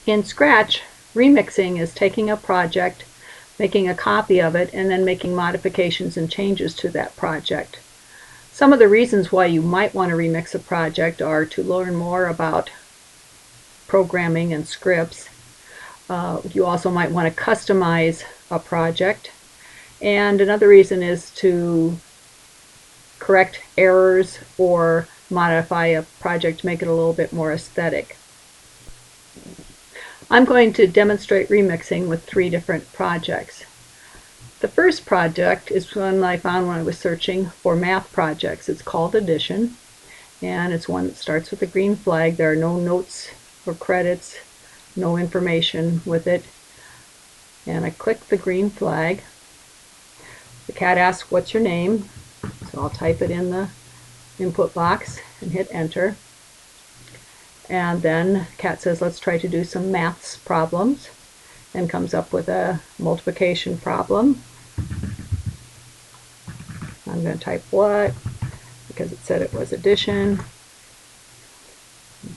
In Scratch, remixing is taking a project, making a copy of it, and then making modifications and changes to that project. Some of the reasons why you might want to remix a project are to learn more about programming and scripts. You also might want to customize a project. And another reason is to correct errors or modify a project to make it a little bit more aesthetic. I'm going to demonstrate remixing with 3 different projects. The first project is one I found when I was searching for math projects. It's called Addition, and it's one that starts with a green flag. There are no notes or credits, no information with it. And I click the green flag. The cat asks, "What's your name?" So I'll type it in the input box and hit enter. And then cat says, "Let's try to do some maths problems," and comes up with a multiplication problem. I'm going to type what, because it said it was addition.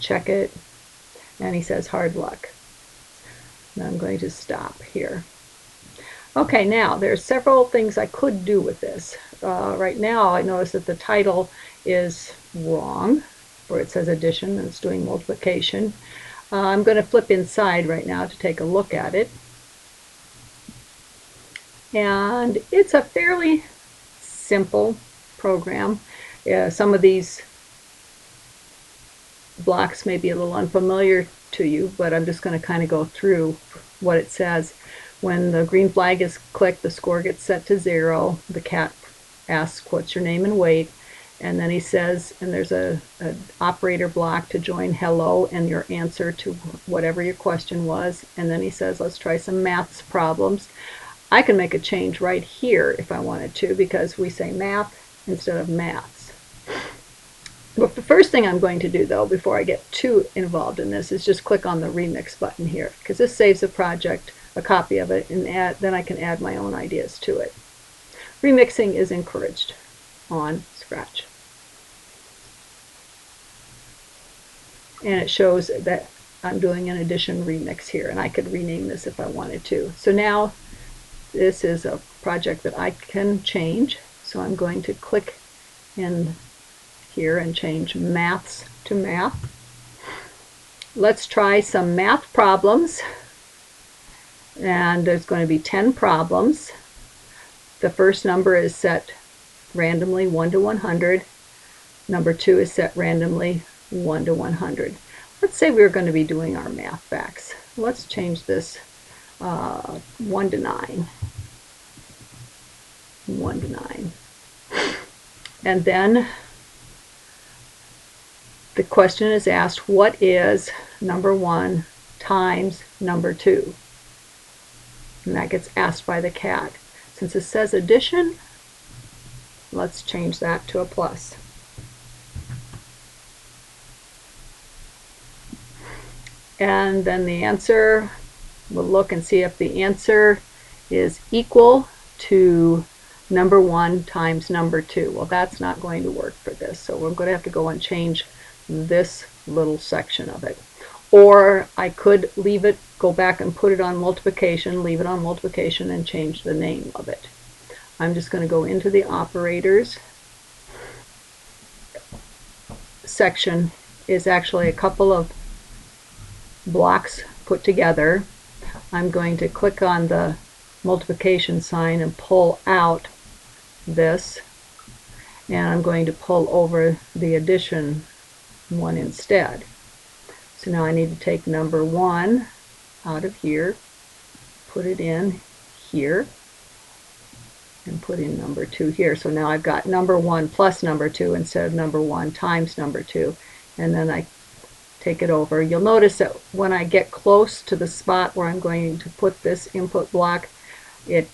Check it, and he says hard luck. And I'm going to stop here. Okay, now there's several things I could do with this. Right now I notice that the title is wrong, where it says addition and it's doing multiplication. I'm going to flip inside right now to take a look at it. And it's a fairly simple program. Some of these blocks may be a little unfamiliar to you, but I'm just going to kind of go through what it says. When the green flag is clicked, the score gets set to 0. The cat asks, "What's your name and weight?" And then he says, and there's an operator block to join hello and your answer to whatever your question was. And then he says, "Let's try some maths problems." I can make a change right here if I wanted to, because we say math instead of maths. But the first thing I'm going to do, though, before I get too involved in this, is just click on the remix button here, because this saves a project, a copy of it, and then I can add my own ideas to it. Remixing is encouraged on Scratch. And it shows that I'm doing an addition remix here, and I could rename this if I wanted to. So now this is a project that I can change. So I'm going to click in here and change maths to math. Let's try some math problems. And there's going to be 10 problems. The first number is set randomly 1 to 100. Number 2 is set randomly 1 to 100. Let's say we're going to be doing our math facts. Let's change this 1 to 9. 1 to 9. And then the question is asked, what is number 1 times number 2? And that gets asked by the cat. Since it says addition, let's change that to a plus. And then the answer, we'll look and see if the answer is equal to number 1 times number 2. Well, that's not going to work for this, so we're going to have to go and change this little section of it. Or I could leave it, go back and put it on multiplication, leave it on multiplication, and change the name of it. I'm just going to go into the operators section. Is actually a couple of blocks put together. I'm going to click on the multiplication sign and pull out this, and I'm going to pull over the addition one instead. So now I need to take number 1 out of here, put it in here, and put in number 2 here. So now I've got number 1 plus number 2 instead of number 1 times number 2. And then I take it over. You'll notice that when I get close to the spot where I'm going to put this input block, it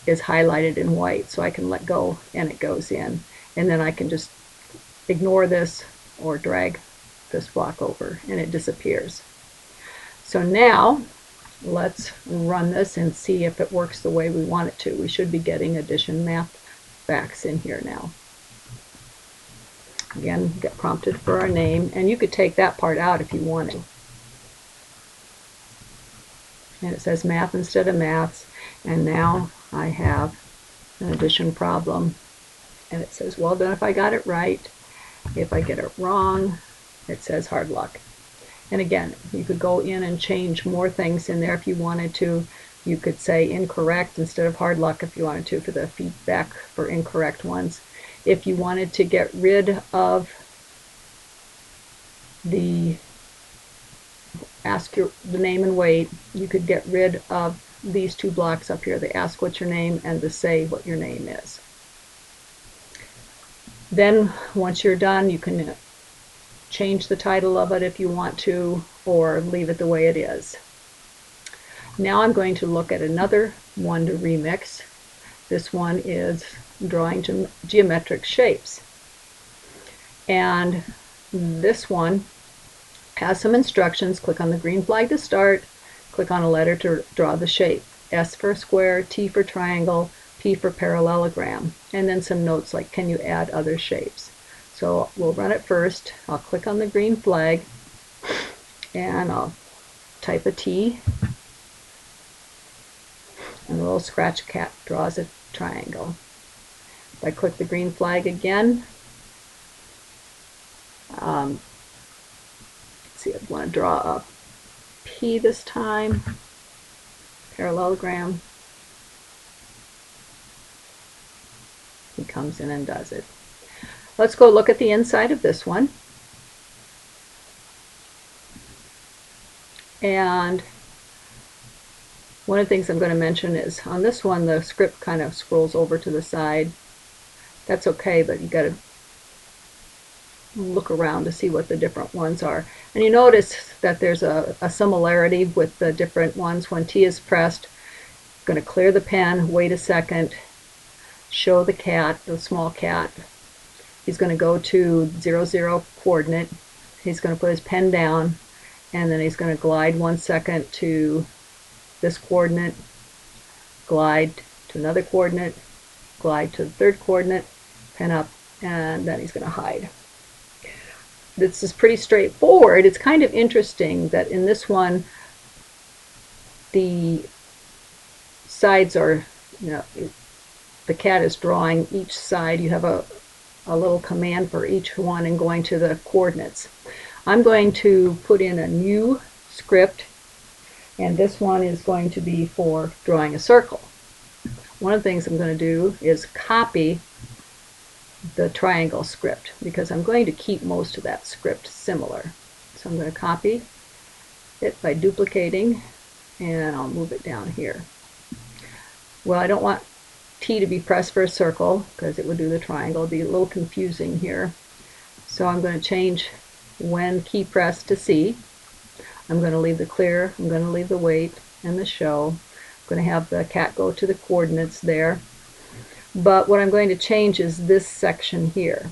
is highlighted in white, so I can let go and it goes in. And then I can just ignore this or drag this block over and it disappears. So now let's run this and see if it works the way we want it to. We should be getting addition math facts in here now. Again, get prompted for our name, and you could take that part out if you wanted. and it says math instead of maths, and now I have an addition problem, and it says well done if I got it right. If I get it wrong, it says hard luck. And again, you could go in and change more things in there if you wanted to. You could say incorrect instead of hard luck if you wanted to, for the feedback for incorrect ones. If you wanted to get rid of the the name and wait, you could get rid of these two blocks up here, the ask what's your name and the say what your name is. Then once you're done, you can change the title of it if you want to, or leave it the way it is. Now I'm going to look at another one to remix. This one is drawing geometric shapes. And this one has some instructions. Click on the green flag to start. Click on a letter to draw the shape. S for square, T for triangle, P for parallelogram. And then some notes like, can you add other shapes? So we'll run it first. I'll click on the green flag and I'll type a T. And the little scratch cat draws a triangle. If I click the green flag again, let's see, I want to draw a P this time, parallelogram. He comes in and does it. Let's go look at the inside of this one. And one of the things I'm going to mention is on this one the script kind of scrolls over to the side. That's okay, but you got to look around to see what the different ones are. And you notice that there's a similarity with the different ones. When T is pressed, I'm going to clear the pen, wait a second, show the cat, the small cat. He's going to go to 0, 0 coordinate. He's going to put his pen down, and then he's going to glide 1 second to this coordinate, glide to another coordinate, glide to the third coordinate, pen up, and then he's going to hide. This is pretty straightforward. It's kind of interesting that in this one the sides are, the cat is drawing each side. You have a little command for each one and going to the coordinates. I'm going to put in a new script, and this one is going to be for drawing a circle. One of the things I'm going to do is copy the triangle script, because I'm going to keep most of that script similar. So I'm going to copy it by duplicating, and I'll move it down here. Well, I don't want T to be pressed for a circle because it would do the triangle. It'd be a little confusing here. So I'm going to change when key pressed to C. I'm going to leave the clear, I'm going to leave the wait and the show. I'm going to have the cat go to the coordinates there. But what I'm going to change is this section here.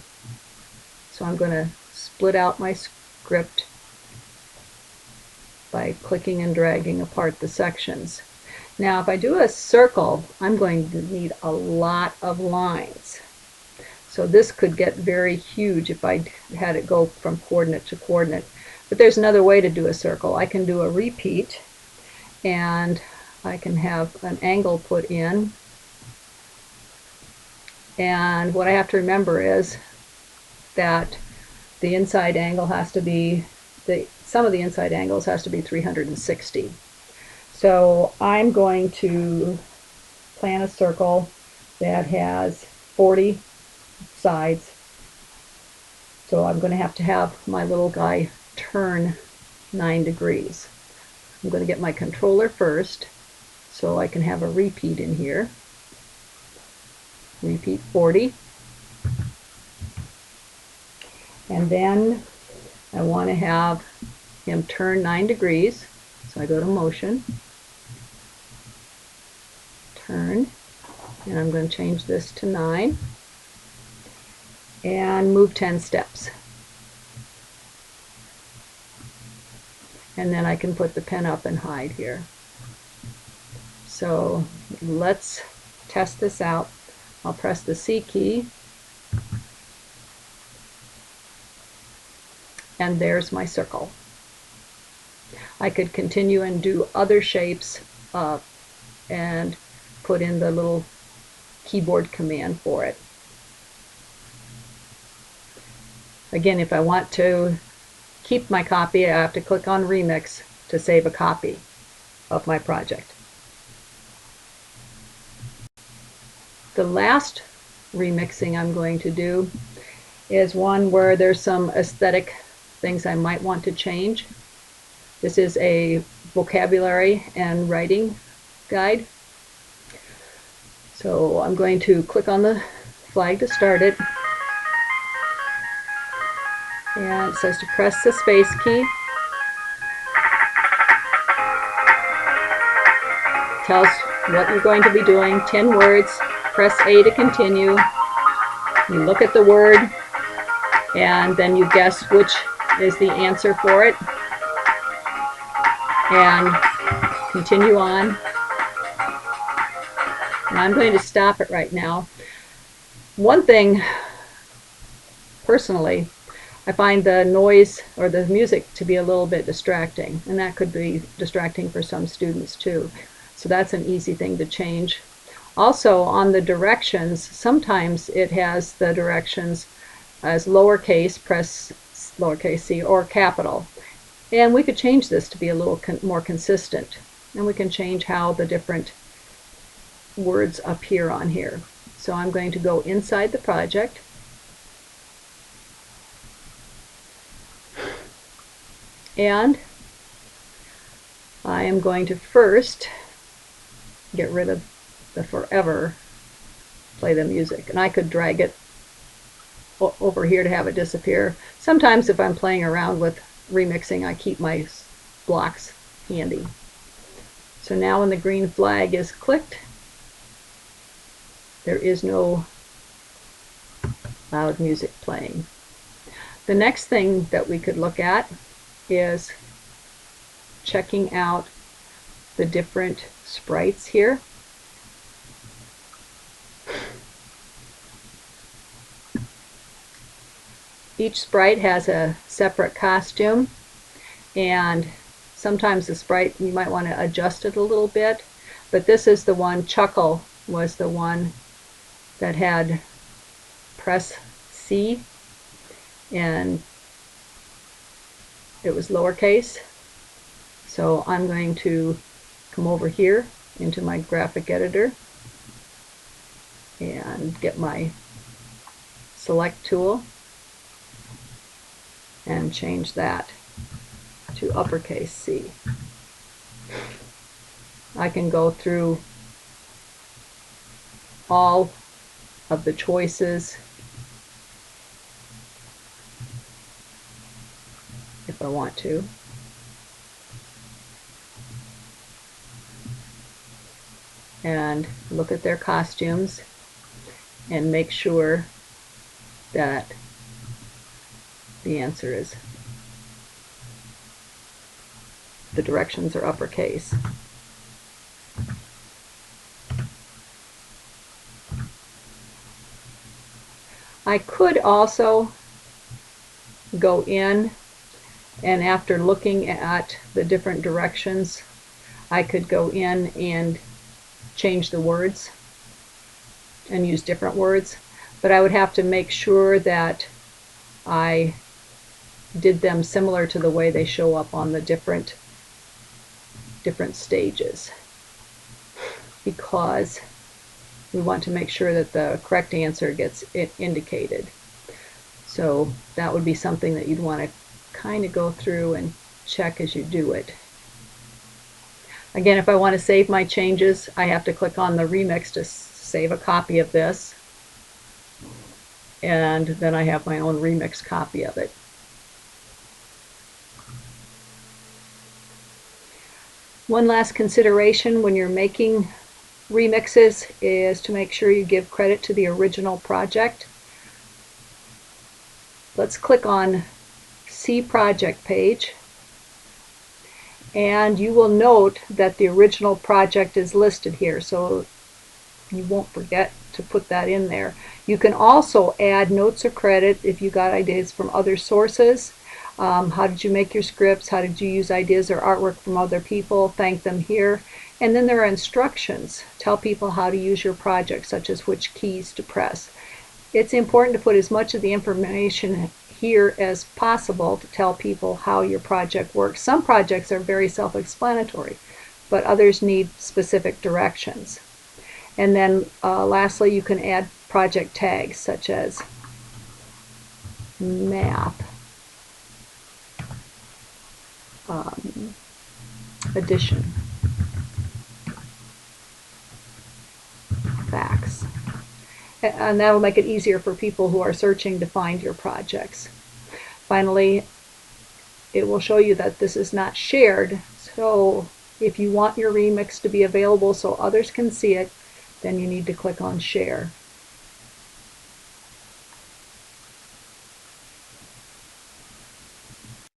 So I'm going to split out my script by clicking and dragging apart the sections. Now if I do a circle, I'm going to need a lot of lines. So this could get very huge if I had it go from coordinate to coordinate. But there's another way to do a circle. I can do a repeat, and I can have an angle put in. And what I have to remember is that the inside angle has to be, the sum of the inside angles has to be 360. So I'm going to plan a circle that has 40 sides. So I'm going to have my little guy turn 9 degrees. I'm going to get my controller first so I can have a repeat in here. Repeat 40. And then I want to have him turn 9 degrees. So I go to motion, turn, and I'm going to change this to 9 and move 10 steps. And then I can put the pen up and hide here. So let's test this out. I'll press the C key, and there's my circle. I could continue and do other shapes and put in the little keyboard command for it. Again, if I want to keep my copy, I have to click on Remix to save a copy of my project. The last remixing I'm going to do is one where there's some aesthetic things I might want to change. This is a vocabulary and writing guide. So I'm going to click on the flag to start it. And it says to press the space key. Tells what you're going to be doing, 10 words. Press A to continue. You look at the word and then you guess which is the answer for it and continue on. And I'm going to stop it right now. One thing, personally, I find the noise or the music to be a little bit distracting, and that could be distracting for some students too. So that's an easy thing to change. Also, on the directions, sometimes it has the directions as lowercase, press lowercase c, or capital. And we could change this to be a little more consistent. And we can change how the different words appear on here. So I'm going to go inside the project. And I am going to first get rid of the forever play the music. And I could drag it over here to have it disappear. Sometimes if I'm playing around with remixing, I keep my blocks handy. So now when the green flag is clicked, there is no loud music playing. The next thing that we could look at is checking out the different sprites here. Each sprite has a separate costume, and sometimes the sprite you might want to adjust it a little bit, but this is the one. Chuckle was the one that had press C and it was lowercase. So I'm going to come over here into my graphic editor and get my select tool and change that to uppercase C. I can go through all of the choices if I want to. And look at their costumes and make sure that the answer is, the directions are uppercase. I could also go in and after looking at the different directions, I could go in and change the words and use different words, but I would have to make sure that I did them similar to the way they show up on the different stages, because we want to make sure that the correct answer gets indicated. So that would be something that you'd want to kind of go through and check as you do it. Again, if I want to save my changes, I have to click on the remix to save a copy of this, and then I have my own remix copy of it. One last consideration when you're making remixes is to make sure you give credit to the original project. Let's click on See Project page, and you will note that the original project is listed here, so you won't forget to put that in there. You can also add notes or credit if you got ideas from other sources. How did you make your scripts? How did you use ideas or artwork from other people? Thank them here. And then there are instructions. Tell people how to use your project, such as which keys to press. It's important to put as much of the information here as possible to tell people how your project works. Some projects are very self-explanatory, but others need specific directions. And then lastly, you can add project tags such as math, addition, facts. And that will make it easier for people who are searching to find your projects. Finally, it will show you that this is not shared, so if you want your remix to be available so others can see it, then you need to click on share.